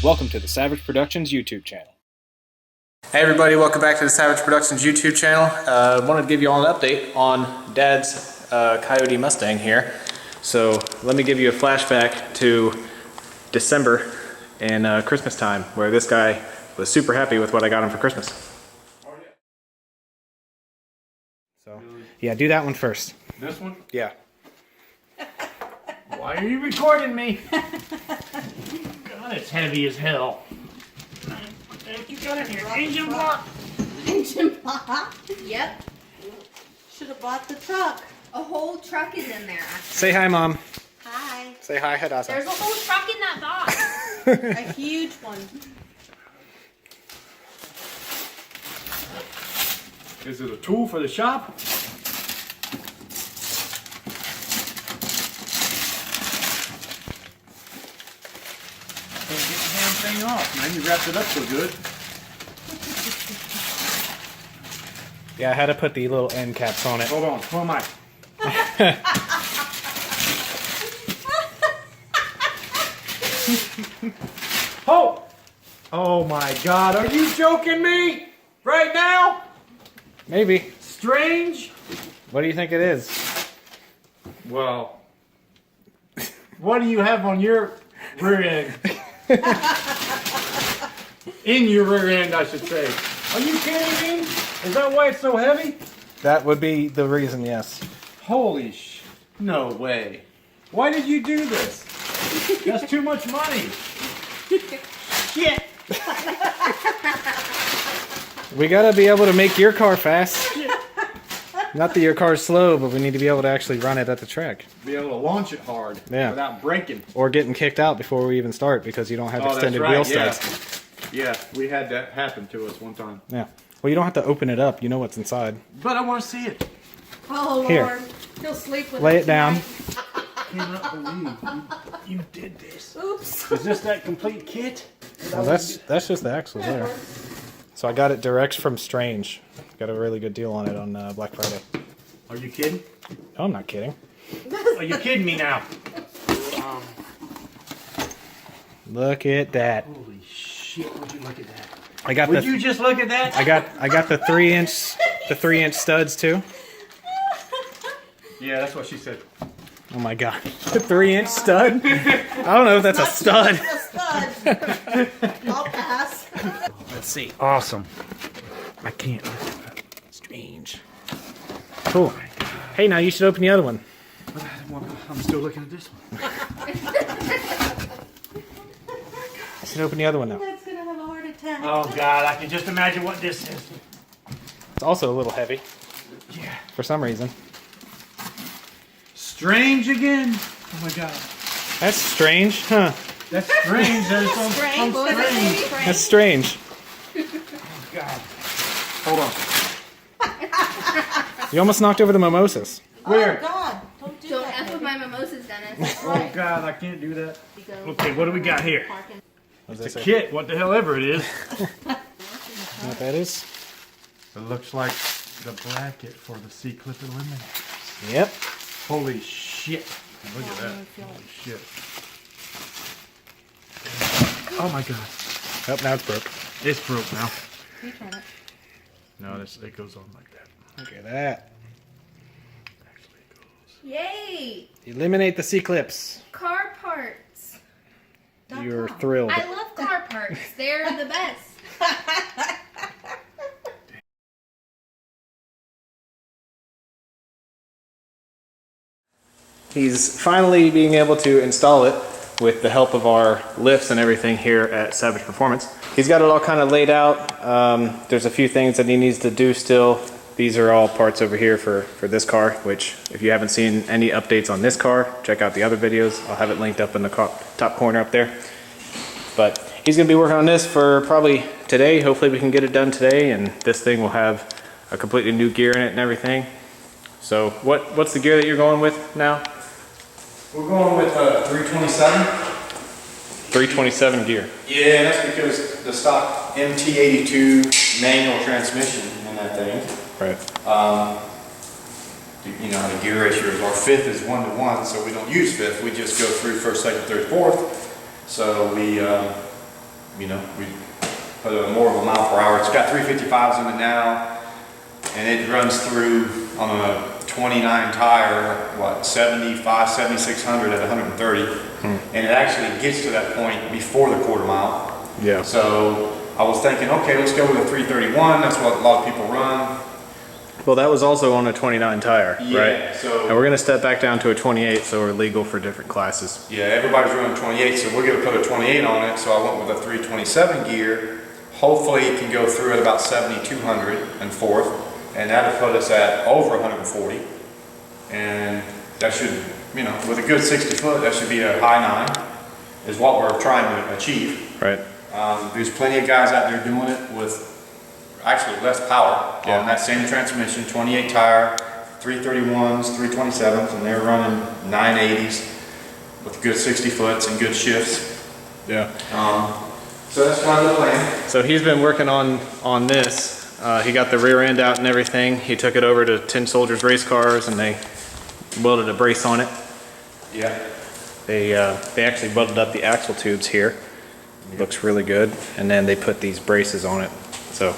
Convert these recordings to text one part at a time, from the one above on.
Welcome to the Savage Productions YouTube channel. Hey everybody, welcome back to the Savage Productions YouTube channel. Wanted to give you all an update on Dad's Coyote Mustang here. So let me give you a flashback to December and Christmas time, where this guy was super happy with what I got him for Christmas. So yeah, do that one first. This one? Yeah. Why are you recording me? God, it's heavy as hell. What you got in here? Engine block? Engine block? Yep. Should have bought the truck. A whole truck is in there. Say hi, Mom. Hi. Say hi, Hadassah. There's a whole truck in that box. A huge one. Is it a tool for the shop? Can't get the damn thing off, man. You wrapped it up so good. Yeah, I had to put the little end caps on it. Hold on, who am I? Oh! Oh my God, are you joking me? Right now? Maybe. Strange? What do you think it is? Well, what do you have on your rear end? In your rear end, I should say. Are you kidding me? Is that why it's so heavy? That would be the reason, yes. Holy sh... No way. Why did you do this? That's too much money. Shit. We gotta be able to make your car fast. Not that your car's slow, but we need to be able to actually run it at the track. Be able to launch it hard without breaking. Or getting kicked out before we even start because you don't have extended that's right, wheel yeah. studs. Yeah, we had that happen to us one time. Yeah. Well, you don't have to open it up. You know what's inside. But I want to see it. Oh Lord. Here. He'll sleep with Lay it down. I cannot believe you did this. Oops. Is this that complete kit? Well, that's just the axle there. So I got it direct from Strange. Got a really good deal on it on Black Friday. Are you kidding? No, I'm not kidding. Are you kidding me now? Look at that. Holy shit! Would you look at that? I got Would you just look at that? I got the 3-inch studs too. Yeah, that's what she said. Oh my God. The 3-inch stud? I don't know if that's a stud. A stud. I'll pass. Let's see. Awesome. I can't. Strange. Cool. Hey, now you should open the other one. I'm still looking at this one. You should open the other one now. That's gonna have a heart attack. Oh God, I can just imagine what this is. It's also a little heavy. Yeah. For some reason. Strange again. Oh my God. That's strange, huh? That's strange. There's some Strange. What was it, strange. baby? That's strange. Oh God. Hold on. You almost knocked over the mimosas. Where? Oh God. Don't do Don't that. F with my mimosas, Dennis. Oh God, I can't do that. Go Okay, what do we got here? parking. What's It's that a say? kit, what the hell ever it is. You know what that is? It looks like the bracket for the C-clip eliminator. Yep. Holy shit. Look at that. Holy shit. Oh my God. Oh, now it's broke. It's broke now. You turn it. No, it goes on like that. Look at that. Actually, it goes. Yay! Eliminate the C-clips. Car parts. You're thrilled. I love car parts. They're the best. He's finally being able to install it with the help of our lifts and everything here at Savage Performance. He's got it all kind of laid out. There's a few things that he needs to do still. These are all parts over here for this car, which if you haven't seen any updates on this car, check out the other videos. I'll have it linked up in the top corner up there. But he's gonna be working on this for probably today. Hopefully we can get it done today, and this thing will have a completely new gear in it and everything. So what's the gear that you're going with now? We're going with 327. 327 gear. Yeah, that's because the stock MT82 manual transmission in that thing. Right. You know how the gear ratio is. Our fifth is 1-to-1, so we don't use fifth. We just go through first, second, third, fourth. So we you know, we put a more of a mile per hour. It's got 355s in it now, and it runs through on a 29 tire, what, 7600 at 130, and it actually gets to that point before the quarter mile. Yeah. So I was thinking, okay, let's go with a 331. That's what a lot of people run. Well, that was also on a 29 tire, Yeah, right? so- and we're gonna step back down to a 28, so we're legal for different classes. Yeah, everybody's running 28, so we're gonna put a 28 on it. So I went with a 327 gear. Hopefully it can go through at about 7200 and fourth, and that'll put us at over 140. And that should, you know, with a good 60 foot, that should be a high 9, is what we're trying to achieve. Right. There's plenty of guys out there doing it with actually less power on that same transmission, 28 tire, 331s, 327s, and they're running 980s with good 60 foots and good shifts. Yeah. So that's kind of the plan. So he's been working on this. He got the rear end out and everything. He took it over to Tin Soldiers race cars, and they welded a brace on it. Yeah. They actually welded up the axle tubes here. Looks really good. And then they put these braces on it. So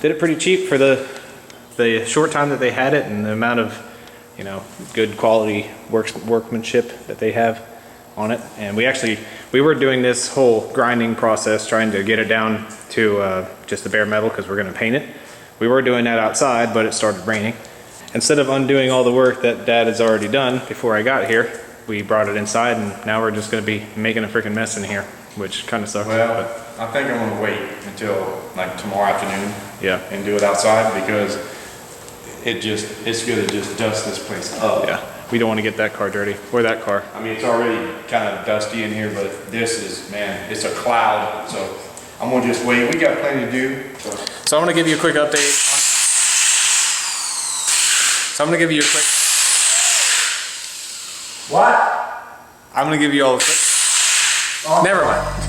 did it pretty cheap for the short time that they had it, and the amount of, you know, good quality workmanship that they have on it. And we were doing this whole grinding process, trying to get it down to just the bare metal, because we're going to paint it. We were doing that outside, but it started raining. Instead of undoing all the work that Dad has already done before I got here, we brought it inside, and now we're just going to be making a freaking mess in here, which kind of sucks. Well, I think I'm gonna wait until like tomorrow afternoon. Yeah. And do it outside, because it's gonna just dust this place up. Yeah, we don't want to get that car dirty, or that car. I mean, it's already kind of dusty in here, but this is, man, it's a cloud. So I'm gonna just wait. We got plenty to do. So I'm going to give you a quick update. What? I'm going to give you all a quick. Never mind.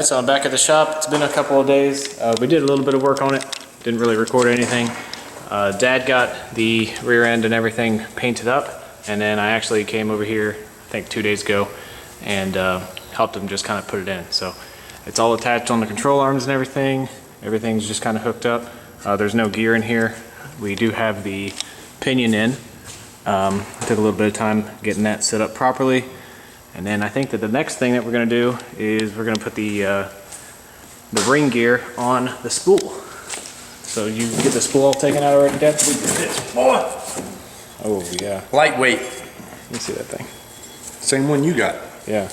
So I'm back at the shop. It's been a couple of days. We did a little bit of work on it. Didn't really record anything. Dad got the rear end and everything painted up, and then I actually came over here, I think 2 days ago, and helped him just kind of put it in. So it's all attached on the control arms and everything. Everything's just kind of hooked up. There's no gear in here. We do have the pinion in. Took a little bit of time getting that set up properly. And then I think that the next thing that we're going to do is we're going to put the ring gear on the spool. So you get the spool all taken out already, Dad? This boy. Oh yeah. Lightweight. Let me see that thing. Same one you got. Yeah.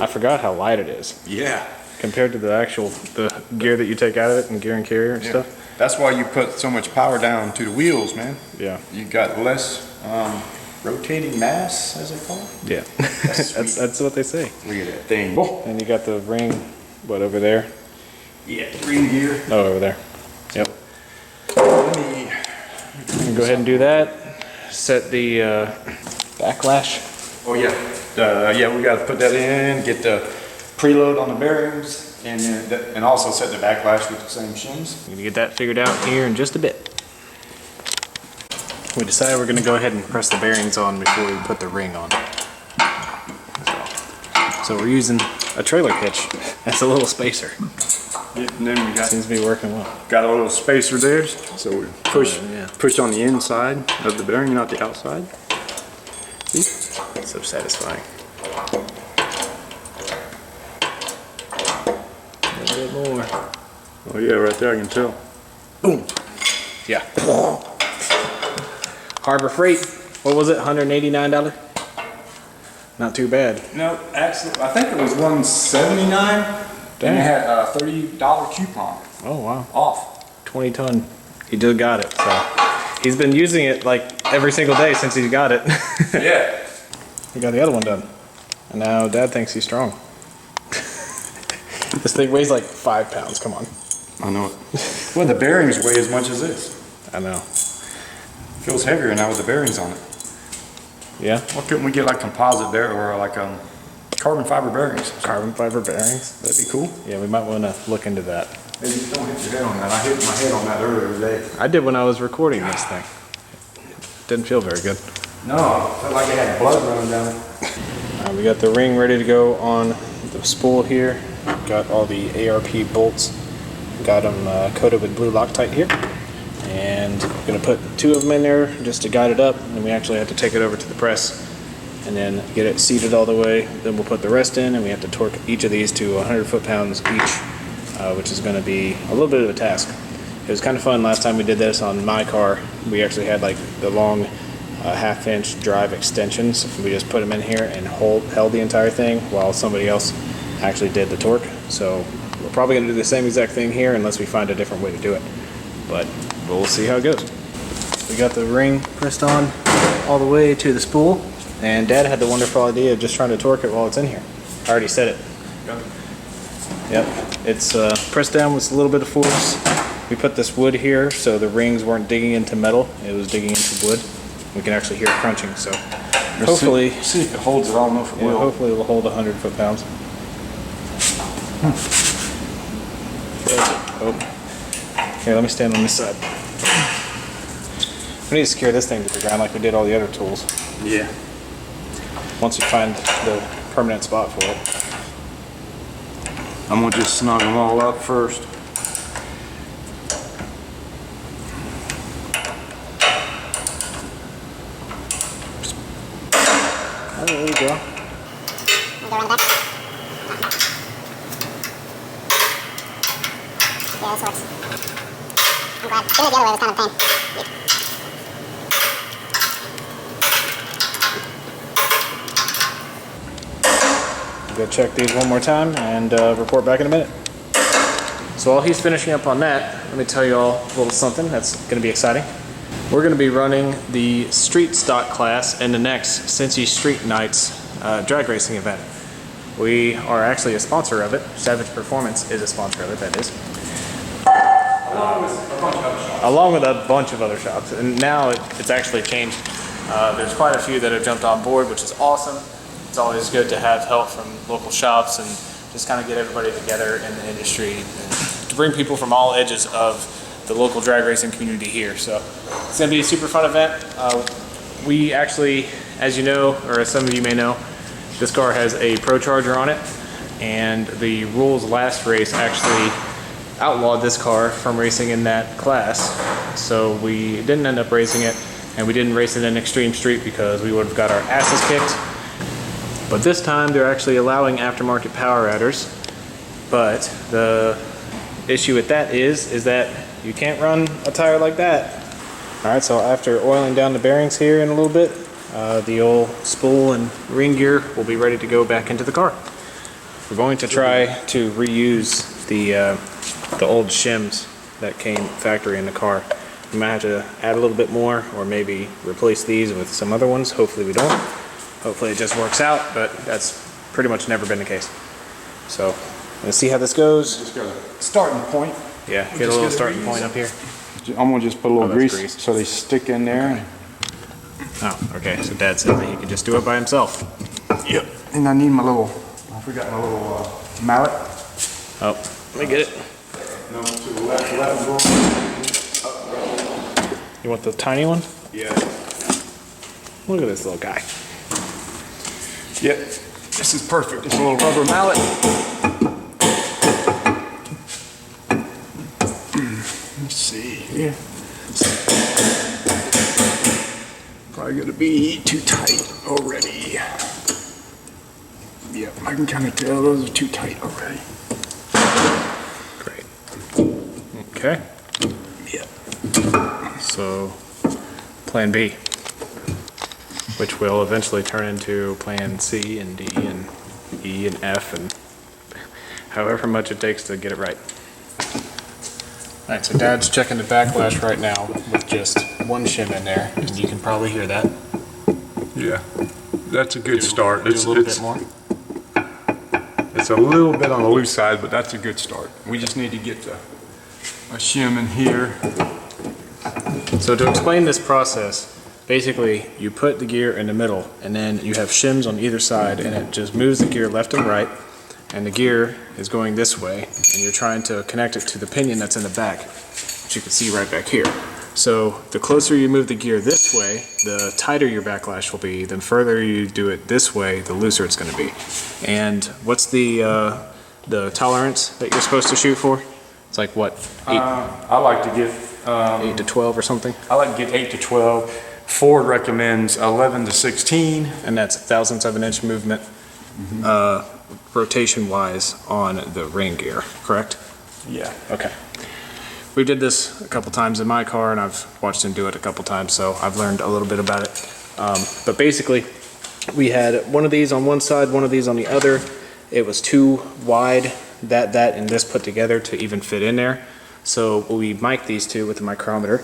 I forgot how light it is Yeah. compared to the gear that you take out of it and gear and carrier and stuff. That's why you put so much power down to the wheels, man. Yeah. You got less rotating mass, as they call it. Yeah. That's what they say. Look at that thing. And you got the ring, what, over there? Yeah, ring gear. Oh, over there. Yep. Let me You can go ahead and do that. Set the backlash. Oh yeah, yeah. We got to put that in, get the preload on the bearings, and then and also set the backlash with the same shims. We're gonna get that figured out here in just a bit. We decided we're gonna go ahead and press the bearings on before we put the ring on. So we're using a trailer hitch. That's a little spacer. Yeah, and then we Seems to be working well. got a little spacer there, so we push yeah. push on the inside of the bearing, not the outside. See? So satisfying. A little bit more. Oh yeah, right there I can tell. Boom. Yeah. Harbor Freight. What was it? $189? Not too bad. No, actually, I think it was $179. Dang. And it had a $30 coupon Oh wow. off. 20 ton. He just got it. So He's been using it like every single day since he got it. Yeah. He got the other one done. And now Dad thinks he's strong. This thing weighs like 5 pounds, come on. I know it. Well, the bearings weigh as much as this. I know. Feels heavier now with the bearings on it. Yeah? Why couldn't we get like composite bear or like carbon fiber bearings? Carbon fiber bearings. That'd be cool. Yeah, we might want to look into that. Maybe just don't hit your head on that. I hit my head on that earlier today. I did when I was recording this thing. Didn't feel very good. No, felt like it had blood running down it. We got the ring ready to go on the spool here. Got all the ARP bolts. Got them coated with blue Loctite here. And I'm going to put 2 of them in there just to guide it up. And we actually have to take it over to the press and then get it seated all the way. Then we'll put the rest in and we have to torque each of these to 100 foot-pounds each, which is going to be a little bit of a task. It was kind of fun last time we did this on my car. We actually had like the long half-inch drive extensions. We just put them in here and held the entire thing while somebody else actually did the torque. So we're probably going to do the same exact thing here unless we find a different way to do it. But we'll see how it goes. We got the ring pressed on all the way to the spool, and Dad had the wonderful idea of just trying to torque it while it's in here. I already said it. Yep, it's pressed down with a little bit of force. We put this wood here so the rings weren't digging into metal, it was digging into wood. We can actually hear it crunching, so hopefully, See if it holds it. I don't know if it will. hopefully it will hold 100 foot-pounds. Oh. Here, let me stand on this side. We need to secure this thing to the ground like we did all the other tools. Yeah. Once we find the permanent spot for it. I'm gonna just snug them all up first. Oh, there we go. Yeah, this works. I'm glad. Doing it the other way was kind of a pain. Go check these one more time and report back in a minute. So while he's finishing up on that, let me tell you all a little something that's going to be exciting. We're going to be running the street stock class in the next Cincy Street Nights drag racing event. We are actually a sponsor of it. Savage Performance is a sponsor of it, that is. Along with a bunch of other shops. And now it's actually changed. There's quite a few that have jumped on board, which is awesome. It's always good to have help from local shops and just kind of get everybody together in the industry and to bring people from all edges of the local drag racing community here. So it's going to be a super fun event. We actually, as you know, or as some of you may know, this car has a ProCharger on it, and the rules last race actually outlawed this car from racing in that class. So we didn't end up racing it, and we didn't race it in Extreme Street because we would have got our asses kicked. But this time they're actually allowing aftermarket power adders. But the issue with that is that you can't run a tire like that. Alright, so after oiling down the bearings here in a little bit, the old spool and ring gear will be ready to go back into the car. We're going to try to reuse the old shims that came factory in the car. We might have to add a little bit more, or maybe replace these with some other ones. Hopefully we don't. Hopefully it just works out, but that's pretty much never been the case. So, let's see how this goes. Just got a starting point. Yeah, get a little starting point up here. I'm gonna just put a little that's grease, grease. so they stick in there. Oh, okay, so Dad said that he could just do it by himself. Yep. And I need my little, I forgot my little mallet. Oh, let me get it. No, to the left and go. You want the tiny one? Yeah. Look at this little guy. Yep. This is perfect. It's a little rubber mallet. Let's see here. Probably gonna be too tight already. Yep, I can kind of tell those are too tight already. Great. Okay. Yep. So, plan B, which will eventually turn into plan C and D and E and F and however much it takes to get it right. Alright, so Dad's checking the backlash right now with just one shim in there, and you can probably hear that. Yeah, that's a good start. Do a little bit more. It's a little bit on the loose side, but that's a good start. We just need to get a shim in here. So to explain this process, basically you put the gear in the middle, and then you have shims on either side, and it just moves the gear left and right, and the gear is going this way, and you're trying to connect it to the pinion that's in the back, which you can see right back here. So the closer you move the gear this way, the tighter your backlash will be. The further you do it this way, the looser it's going to be. And what's the tolerance that you're supposed to shoot for? It's like what, 8, I like to get 8 to 12 or something? I like to get 8 to 12. Ford recommends 11 to 16. And that's thousandths of an inch movement, rotation-wise on the rain gear, correct? Yeah. Okay. We did this a couple times in my car, and I've watched him do it a couple times, so I've learned a little bit about it. But basically, we had one of these on one side, one of these on the other. It was too wide, that, and this put together to even fit in there. So we mic'd these two with a micrometer.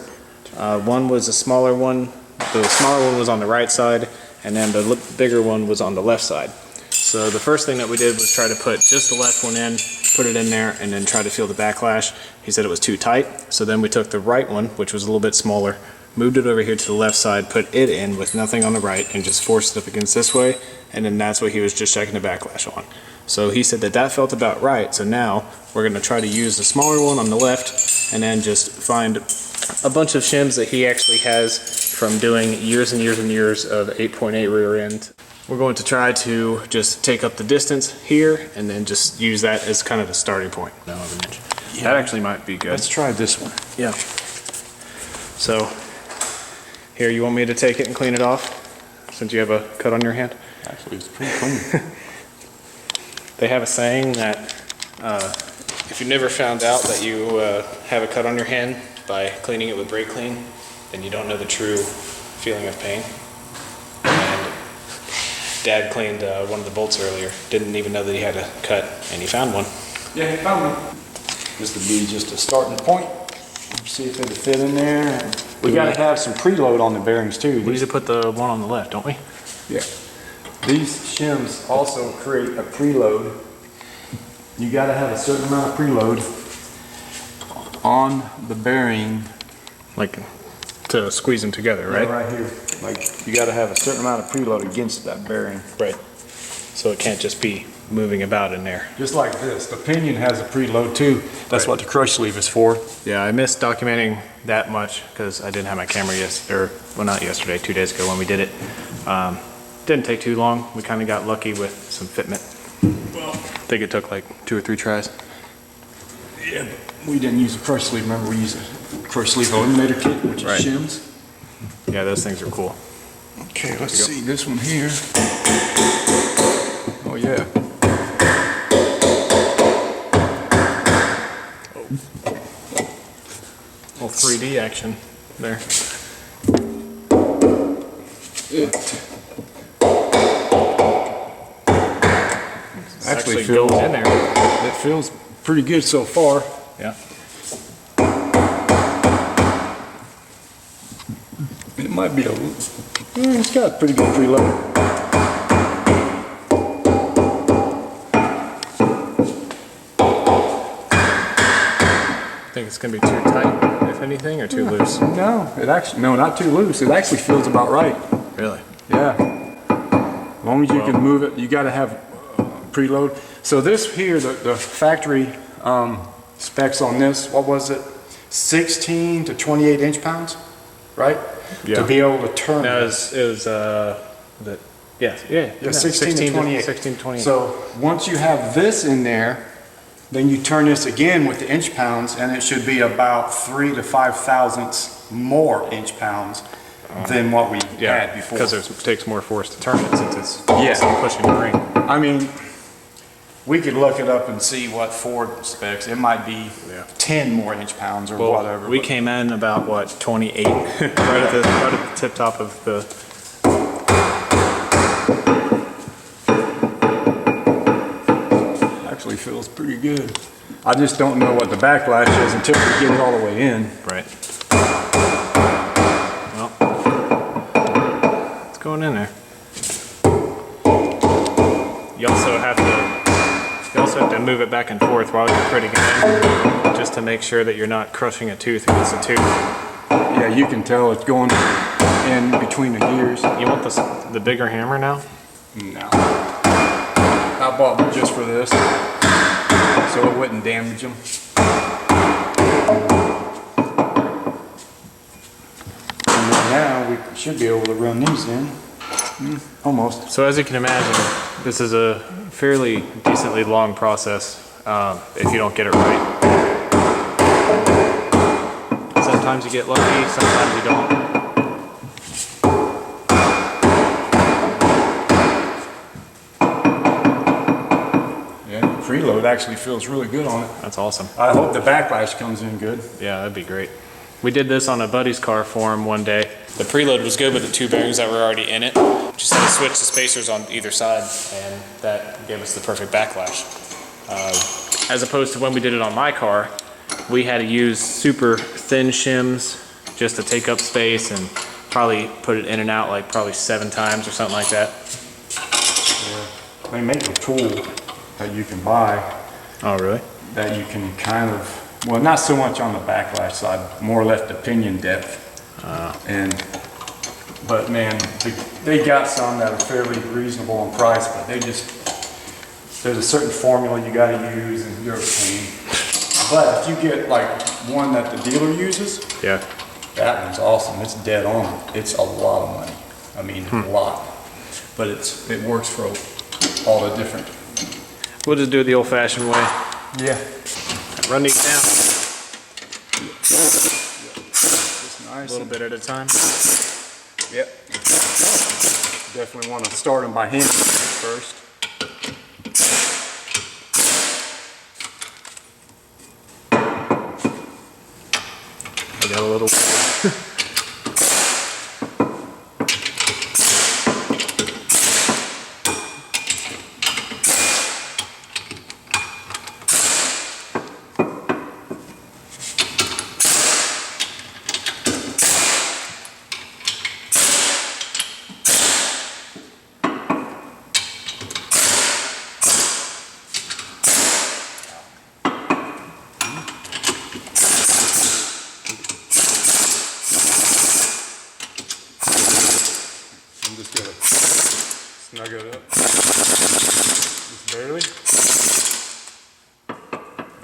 One was a smaller one. The smaller one was on the right side, and then the bigger one was on the left side. So the first thing that we did was try to put just the left one in, put it in there, and then try to feel the backlash. He said it was too tight, so then we took the right one, which was a little bit smaller, moved it over here to the left side, put it in with nothing on the right, and just forced it up against this way, and then that's what he was just checking the backlash on. So he said that that felt about right, so now we're going to try to use the smaller one on the left, and then just find a bunch of shims that he actually has from doing years and years and years of 8.8 rear end. We're going to try to just take up the distance here and then just use that as kind of a starting point. Now of an inch. Yeah. That actually might be good. Let's try this one. Yeah. So here, you want me to take it and clean it off since you have a cut on your hand? Actually, it's pretty clean. They have a saying that if you never found out that you have a cut on your hand by cleaning it with brake clean, then you don't know the true feeling of pain. And Dad cleaned one of the bolts earlier, didn't even know that he had a cut, and he found one. Yeah, he found one. This would be just a starting point. See if it'll fit in there. We got to have some preload on the bearings too. We need to put the one on the left, don't we? Yeah. These shims also create a preload. You got to have a certain amount of preload on the bearing. Like to squeeze them together, right? Yeah, right here. Like you got to have a certain amount of preload against that bearing. Right. So it can't just be moving about in there. Just like this. The pinion has a preload too. That's what the crush sleeve is for. Yeah, I missed documenting that much because I didn't have my camera well, not yesterday, 2 days ago when we did it. Didn't take too long. We kind of got lucky with some fitment. Well, I think it took like 2 or 3 tries. Yeah, but we didn't use a crush sleeve. Remember, we used a crush sleeve eliminator kit, which Right. is shims. Yeah, those things are cool. Okay, let's see this one here. Oh yeah. Little 3D action there. Actually goes feels in there. It feels pretty good so far. Yeah. It might be it's got a pretty good preload. Think it's gonna be too tight, if anything, or too loose? No, no, not too loose. It actually feels about right. Really? Yeah. As long as you can move it, you got to have preload. So this here, the factory specs on this, what was it? 16 to 28 inch-pounds, right? Yeah. To be able to turn No, it. it was yeah, 16 to 28. 16 to 28. So once you have this in there, then you turn this again with the inch-pounds, and it should be about 3 to 5 thousandths more inch-pounds than what we had before. because it takes more force to turn it since it's Yeah. pushing the ring. I mean, we could look it up and see what Ford specs. It might be 10 more inch-pounds or whatever. We but- came in about what, 28, right at the tip top of the. Actually feels pretty good. I just don't know what the backlash is until we get it all the way in. Right. Well, it's going in there. You also have to move it back and forth while you're putting it in, just to make sure that you're not crushing a tooth against a tooth. Yeah, you can tell it's going in between the gears. You want the bigger hammer now? No. I bought them just for this, so it wouldn't damage them. And then now we should be able to run these in. Almost. So as you can imagine, this is a fairly decently long process if you don't get it right. Sometimes you get lucky, sometimes you don't. Yeah, the preload actually feels really good on it. That's awesome. I hope the backlash comes in good. Yeah, that'd be great. We did this on a buddy's car for him one day. The preload was good with the two bearings that were already in it. Just had to switch the spacers on either side, and that gave us the perfect backlash. As opposed to when we did it on my car, we had to use super thin shims just to take up space and probably put it in and out like probably 7 times or something like that. Yeah. They make a tool that you can buy Oh, really? that you can kind of, well, not so much on the backlash side, more or less the pinion depth. But man, they got some that are fairly reasonable in price, but there's a certain formula you gotta use and you're a pain. But if you get like one that the dealer uses, Yeah. that one's awesome. It's dead on. It's a lot of money. I mean, a lot. But it works for all the different. We'll just do it the old-fashioned way. Yeah. Run these down It's nice. a little bit at a time. Yep. Definitely want to start them by hand first. I got a little. I'm just gonna snug it up. Just barely.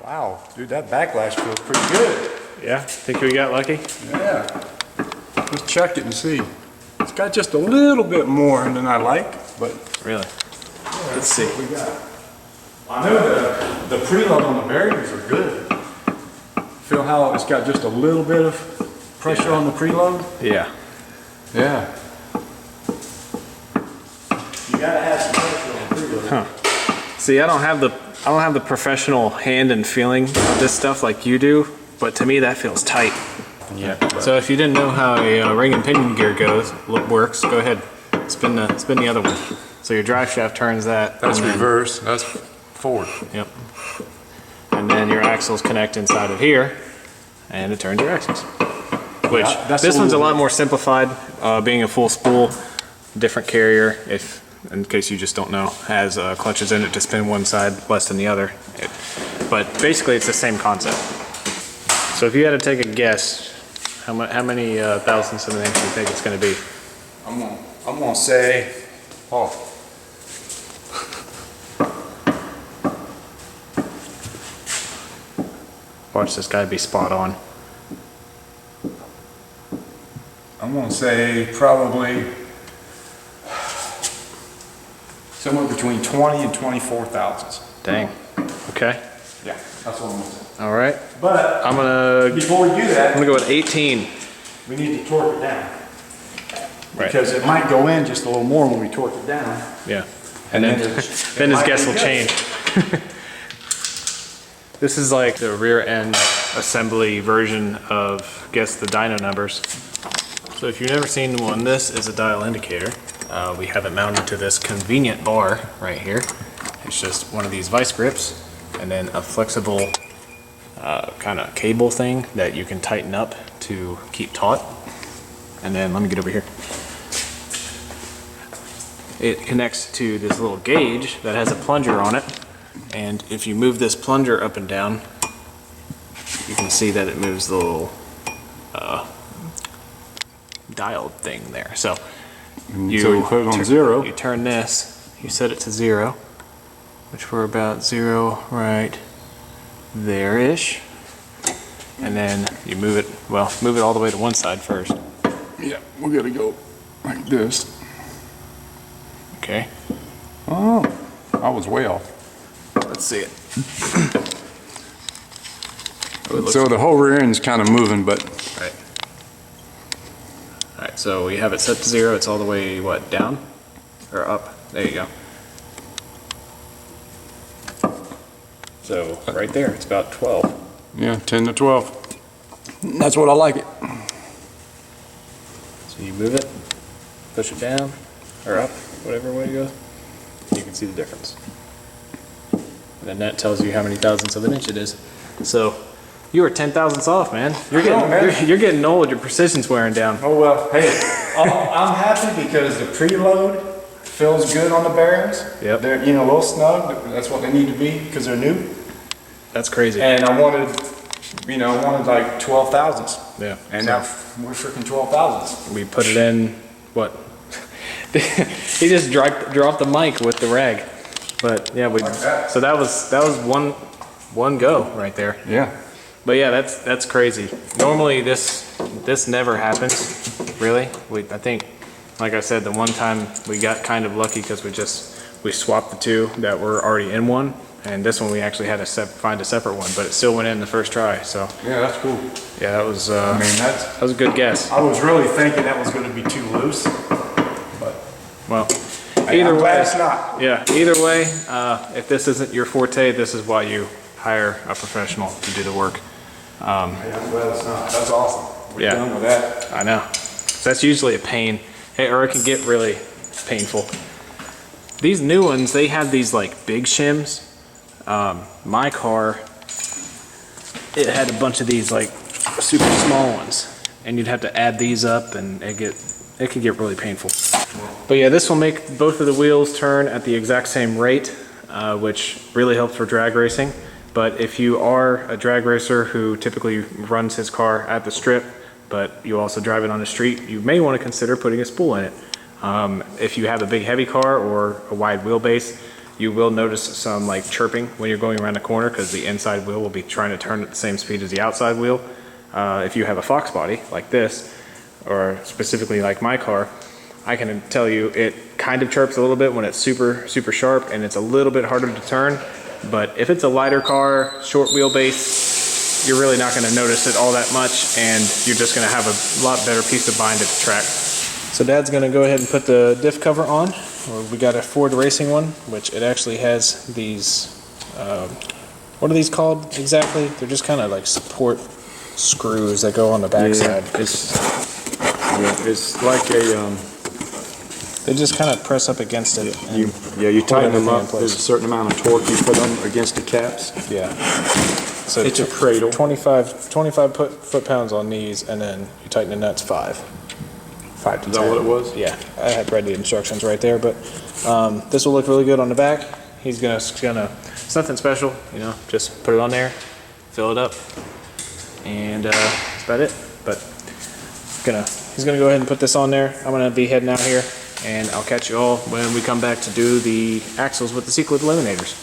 Wow, dude, that backlash feels pretty good. Yeah, think we got lucky? Yeah. Let's check it and see. It's got just a little bit more than I like, but Really? let's see what we got. I know the preload on the bearings are good. Feel how it's got just a little bit of pressure on the preload? Yeah. Yeah. You gotta have some pressure on the preload. See, I don't have the professional hand and feeling of this stuff like you do, but to me that feels tight. Yeah. So if you didn't know how a ring and pinion gear works, go ahead, spin the other one. So your drive shaft turns that. That's and then- reverse, that's forward. Yep. And then your axles connect inside of here, and it turns your axles. Which Yeah, that's this a one's a little lot more simplified, being a full spool, different carrier. If in case you just don't know, has clutches in it to spin one side less than the other. But basically, it's the same concept. So if you had to take a guess, how many thousandths of an inch do you think it's going to be? I'm gonna say, oh. Watch this guy be spot on. I'm gonna say probably somewhere between 20 and 24 thousandths. Dang. Okay. Yeah, that's what I'm gonna say. All right. But I'm gonna before we do I'm that, gonna go with 18. we need to torque it down. Right. Because it might go in just a little more when we torque it down. Yeah. And then, Then his guess will change. This is like the rear end assembly version of guess the dyno numbers. So if you've never seen one, this is a dial indicator. We have it mounted to this convenient bar right here. It's just one of these vice grips and then a flexible kind of cable thing that you can tighten up to keep taut. And then let me get over here. It connects to this little gauge that has a plunger on it. And if you move this plunger up and down, you can see that it moves the little dial thing there. So you put it on 0. You turn this, you set it to 0, which we're about 0 right there-ish. And then you move it, well, move it all the way to one side first. Yeah, we're gonna go like this. Okay, Oh, I was way off. let's see it. So the whole rear end's kind of moving, but Right. All right, so we have it set to 0. It's all the way, what, down or up? There you go. So right there, it's about 12. yeah, 10 to 12. That's what I like it. So you move it, push it down or up, whatever way it goes. You can see the difference. And then that tells you how many thousandths of an inch it is. So you are 10 thousandths off, man. You're you're getting old. Your precision's wearing down. Oh, well, hey, I'm happy because the preload feels good on the bearings. Yep. They're, you know, a little snug. That's what they need to be because they're new. That's crazy. And I wanted, you know, I wanted like 12 thousandths. Yeah. And so now we're freaking 12 thousandths. we put it in, what? He just dropped the mic with the rag. But yeah, we, Like that. so that was one go right there. Yeah. But yeah, that's crazy. Normally this never happens, really. I think, like I said, the one time we got kind of lucky because we swapped the two that were already in one, and this one we actually had to find a separate one, but it still went in the first try. So Yeah, that's cool. yeah, that was I mean, that was a good guess. I was really thinking that was going to be too loose, but Well, hey, either I'm way, glad it's not. yeah, either way, if this isn't your forte, this is why you hire a professional to do the work. Hey, I'm glad it's not. That's awesome. We're Yeah. done with that. I know. So that's usually a pain. Hey, or it can get really painful. These new ones, they have these like big shims. My car, it had a bunch of these like super small ones, and you'd have to add these up, and it can get really painful. But yeah, this will make both of the wheels turn at the exact same rate, which really helps for drag racing. But if you are a drag racer who typically runs his car at the strip, but you also drive it on the street, you may want to consider putting a spool in it. If you have a big heavy car or a wide wheelbase, you will notice some like chirping when you're going around the corner because the inside wheel will be trying to turn at the same speed as the outside wheel. If you have a Fox body like this, or specifically like my car, I can tell you it kind of chirps a little bit when it's super sharp, and it's a little bit harder to turn. But if it's a lighter car, short wheelbase, you're really not going to notice it all that much, and you're just going to have a lot better peace of mind at the track. So Dad's going to go ahead and put the diff cover on. We got a Ford Racing one, which it actually has these, what are these called exactly? They're just kind of like support screws that go on the backside. It's like a, They just kind of press up against it. you hold tighten them everything in up. place. There's a certain amount of torque you put them against the caps. Yeah. So It's a cradle. 25 foot-pounds on these, and then you tighten the nuts 5 to 10. Is that what it was? Yeah, I had read the instructions right there, but this will look really good on the back. He's gonna, it's nothing special, you know, just put it on there, fill it up, and that's about it. But he's gonna go ahead and put this on there. I'm gonna be heading out here, and I'll catch you all when we come back to do the axles with the C-clip eliminators.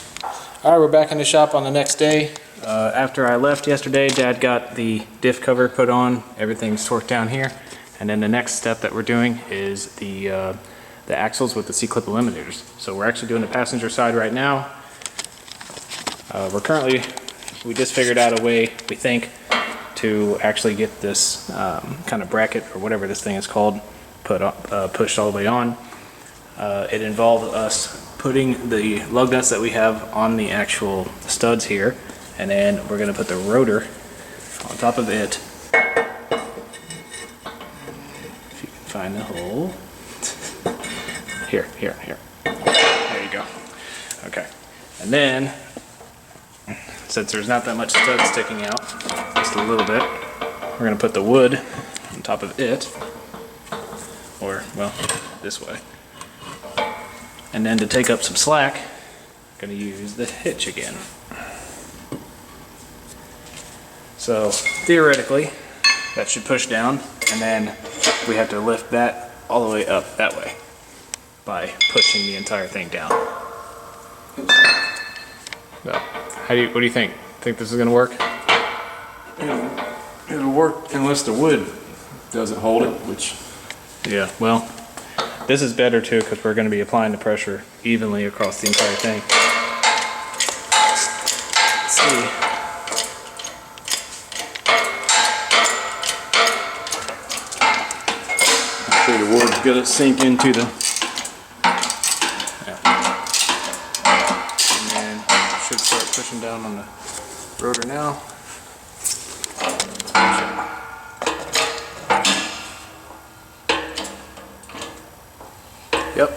All right, we're back in the shop on the next day. After I left yesterday, Dad got the diff cover put on. Everything's torqued down here. And then the next step that we're doing is the axles with the C-clip eliminators. So we're actually doing the passenger side right now. We just figured out a way, we think, to actually get this kind of bracket, or whatever this thing is called, pushed all the way on. It involved us putting the lug nuts that we have on the actual studs here, and then we're going to put the rotor on top of it. If you can find the hole. Here. There you go. Okay. And then, since there's not that much stud sticking out, just a little bit, we're gonna put the wood on top of it, or, well, this way. And then to take up some slack, I'm gonna use the hitch again. So theoretically, that should push down, and then we have to lift that all the way up that way by pushing the entire thing down. So, what do you think? Think this is gonna work? It'll work unless the wood doesn't hold it, which... Yeah, well, this is better too because we're gonna be applying the pressure evenly across the entire thing. Let's see. So the wood's gonna sink into the... And then should start pushing down on the rotor now. Yep,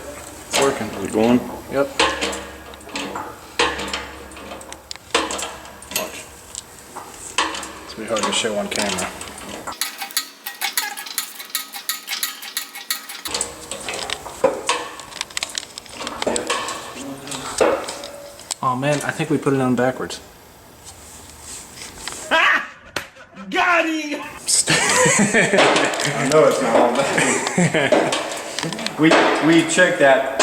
It's working. Is it going? yep. Watch. It's gonna be hard to show on camera. Oh man, I think we put it on backwards. Got him! I know it's not all that. we checked that.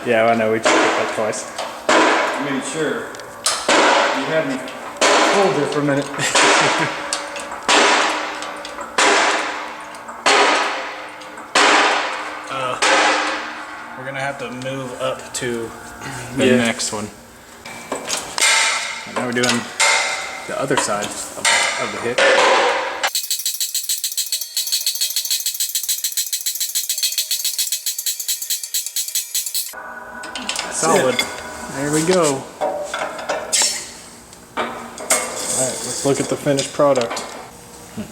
Yeah, I know, we checked it like twice. Made sure. You had me hold there for a minute. We're gonna have to move up to the next one. And now we're doing the other side of the hit. Solid. There we go. Alright, let's look at the finished product.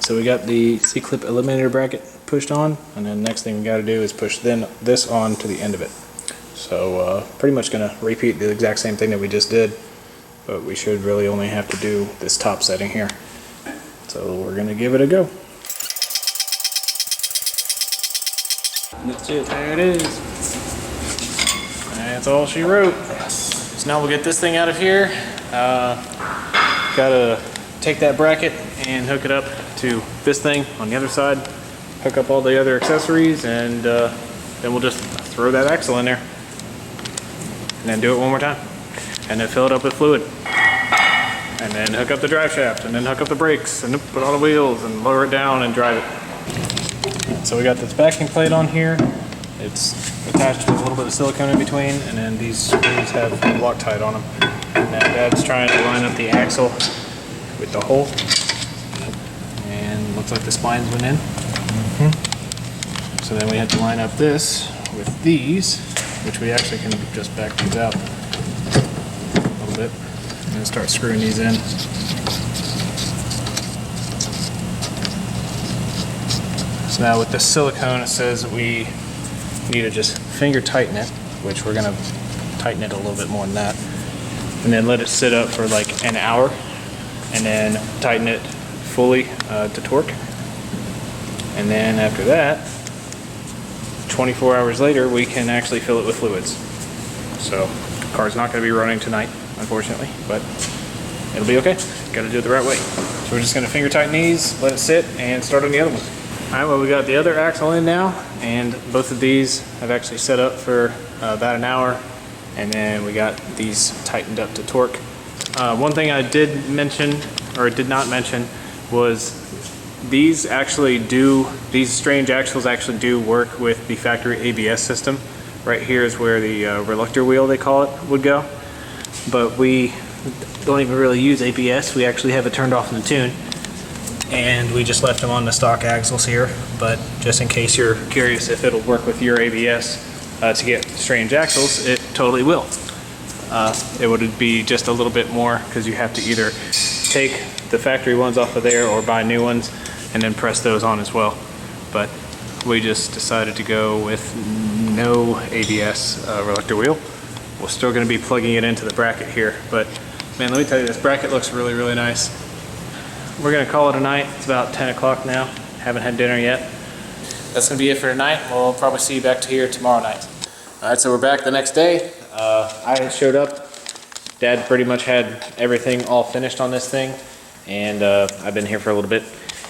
So we got the C-clip eliminator bracket pushed on, and then next thing we got to do is push this on to the end of it. So pretty much going to repeat the exact same thing that we just did, but we should really only have to do this top setting here. So we're going to give it a go. That's it. There it is. That's all she wrote. So now we'll get this thing out of here. Gotta take that bracket and hook it up to this thing on the other side. Hook up all the other accessories, and then we'll just throw that axle in there. And then do it one more time. And then fill it up with fluid. And then hook up the drive shaft, and then hook up the brakes, and put on the wheels, and lower it down and drive it. So we got this backing plate on here. It's attached with a little bit of silicone in between, and then these screws have Loctite on them. And now Dad's trying to line up the axle with the hole. And looks like the spines went in. So then we have to line up this with these, which we actually can just back these out a little bit and start screwing these in. So now with the silicone, it says we need to just finger tighten it, which we're gonna tighten it a little bit more than that, and then let it sit up for like an hour, and then tighten it fully to torque. And then after that, 24 hours later, we can actually fill it with fluids. So the car's not gonna be running tonight, unfortunately, but it'll be okay. Gotta do it the right way. So we're just gonna finger tighten these, let it sit, and start on the other one. All right, well, we got the other axle in now, and both of these have actually set up for about an hour, and then we got these tightened up to torque. One thing I did mention, or did not mention, was these strange axles actually do work with the factory ABS system. Right here is where the reluctor wheel, they call it, would go. But we don't even really use ABS. We actually have it turned off in the tune. And we just left them on the stock axles here, but just in case you're curious if it'll work with your ABS to get strange axles, it totally will. It would be just a little bit more because you have to either take the factory ones off of there or buy new ones and then press those on as well. But we just decided to go with no ABS reluctor wheel. We're still going to be plugging it into the bracket here, but Man, let me tell you, this bracket looks really, really nice. We're gonna call it a night. It's about 10 o'clock now. Haven't had dinner yet. That's gonna be it for tonight. We'll probably see you back here tomorrow night. All right, so we're back the next day. I showed up. Dad pretty much had everything all finished on this thing, and I've been here for a little bit.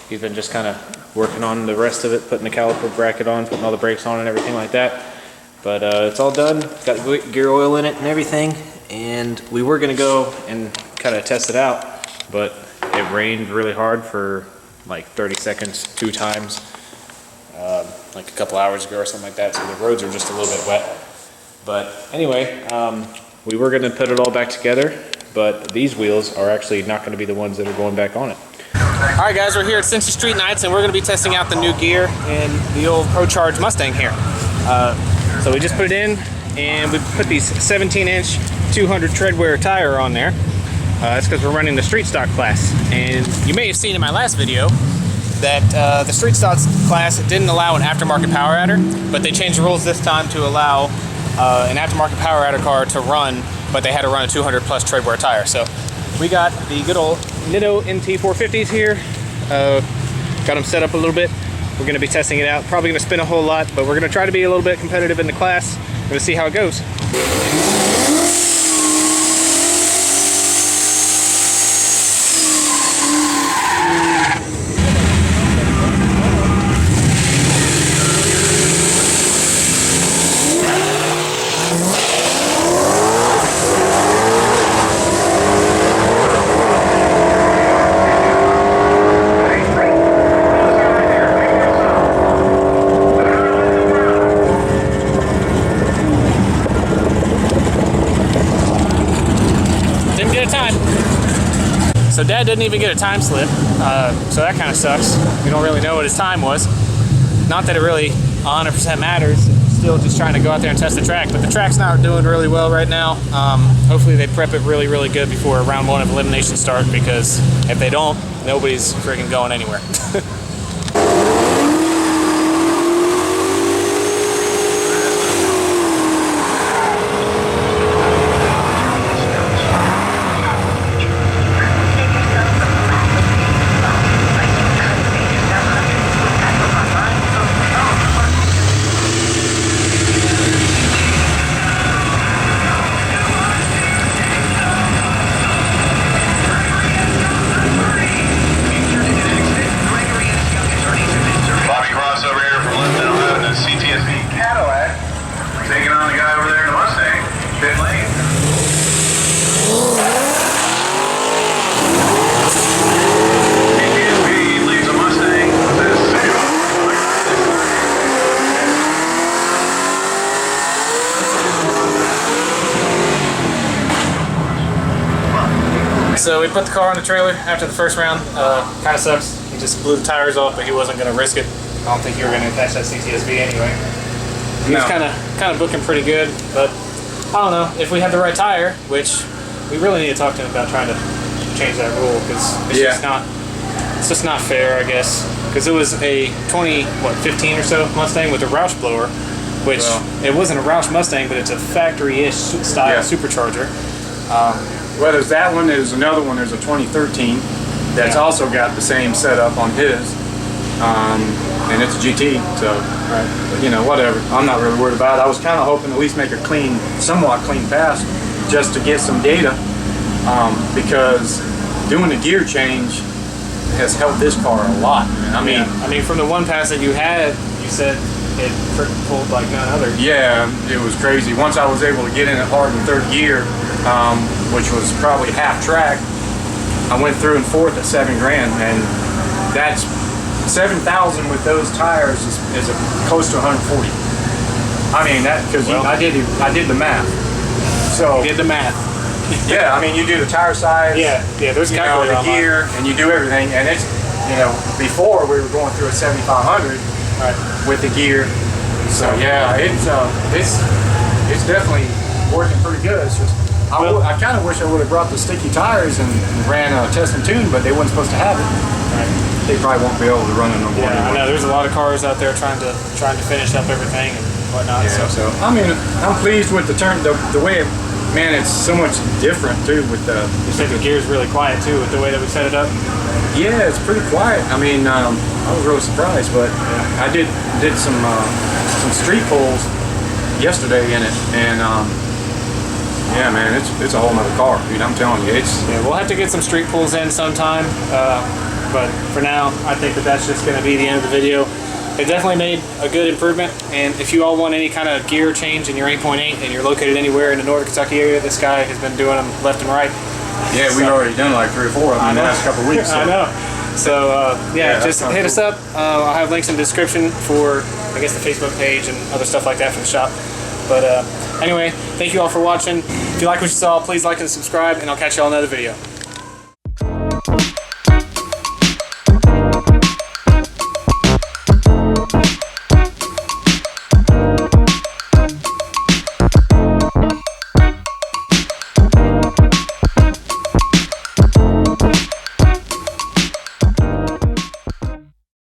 He's been just kind of working on the rest of it, putting the caliper bracket on, putting all the brakes on and everything like that. But it's all done. Got gear oil in it and everything. And we were gonna go and kind of test it out, but it rained really hard for like 30 seconds, 2 times, like a couple hours ago or something like that. So the roads are just a little bit wet. But anyway, we were gonna put it all back together, but these wheels are actually not gonna be the ones that are going back on it. All right, guys, we're here at CINCY Street Nights, and we're gonna be testing out the new gear in the old ProCharged Mustang here. So we just put it in, and we put these 17-inch 200 tread wear tire on there. That's because we're running the street stock class. And you may have seen in my last video that the street stock class didn't allow an aftermarket power adder, but they changed the rules this time to allow an aftermarket power adder car to run, but they had to run a 200 plus tread wear tire. So we got the good old Nitto NT450s here. Got them set up a little bit. We're going to be testing it out. Probably going to spin a whole lot, but we're going to try to be a little bit competitive in the class. We're going to see how it goes. So Dad didn't even get a time slip, so that kind of sucks. We don't really know what his time was. Not that it really 100% matters. Still just trying to go out there and test the track, but the track's not doing really well right now. Hopefully they prep it really, really good before round 1 of elimination start, because if they don't, nobody's freaking going anywhere. So we put the car on the trailer after the first round. Kind of sucks. He just blew the tires off, but he wasn't going to risk it. I don't think you were going to attach that CTSV anyway. He was kind of booking pretty good, but I don't know if we have the right tire, which we really need to talk to him about trying to change that rule, because it's just not fair, I guess. Because it was a 2015 or so Mustang with a Roush blower, which it wasn't a Roush Mustang, but it's a factory-ish style supercharger. Well, there's that one, there's another one, there's a 2013 that's also got the same setup on his, and it's a GT, so, but, you know, whatever. I'm not really worried about it. I was kind of hoping to at least make a somewhat clean pass just to get some data, because doing the gear change has helped this car a lot. I mean, from the one pass that you had, you said it pulled like none other. Yeah, it was crazy. Once I was able to get in it hard in 3rd gear, which was probably half track, I went through in 4th at $7 grand, and that's 7,000 with those tires is close to 140. I mean that because I did the math. So You did the math. yeah, I mean you do the tire size, there's the gear, and you do everything, and it's before we were going through a 7,500 with the gear. So yeah, it's definitely working pretty good. It's just I kind of wish I would have brought the sticky tires and ran a test and tune, but they weren't supposed to have it. They probably won't be able to run it no more. Yeah, I know there's a lot of cars out there trying to finish up everything and whatnot. Yeah, so I mean, I'm pleased with the way Man, it's so much different too with the. You said the gear's really quiet too with the way that we set it up. Yeah, it's pretty quiet. I mean, I was really surprised, but I did some street pulls yesterday in it, and yeah, man, it's a whole nother car, dude. I'm telling you, it's. Yeah, we'll have to get some street pulls in sometime, but for now, I think that's just going to be the end of the video. It definitely made a good improvement, and if you all want any kind of gear change in your 8.8 and you're located anywhere in the Northern Kentucky area, this guy has been doing them left and right. Yeah, we've already done like 3 or 4 of them in the last couple of weeks. So. I know. So yeah, just hit us up. I'll have links in the description for, I guess, the Facebook page and other stuff like that for the shop. But anyway, thank you all for watching. If you like what you saw, please like and subscribe, and I'll catch you all in another video.